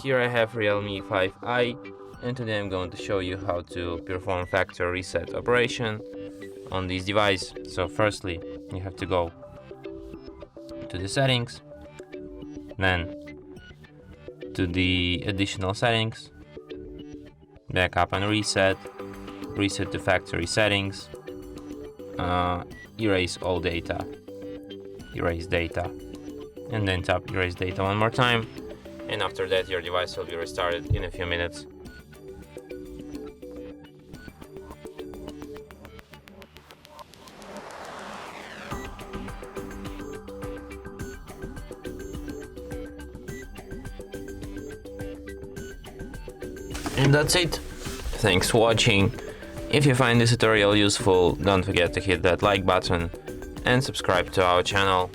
Here I have Realme 5i, and today I'm going to show you how to perform factory reset operation on this device. So firstly, you have to go to the settings, then to the additional settings, backup and reset, reset to factory settings, erase all data, erase data, and then tap erase data one more time, and after that your device will be restarted in a few minutes. And that's it. Thanks for watching. If you find this tutorial useful, don't forget to hit that like button and subscribe to our channel.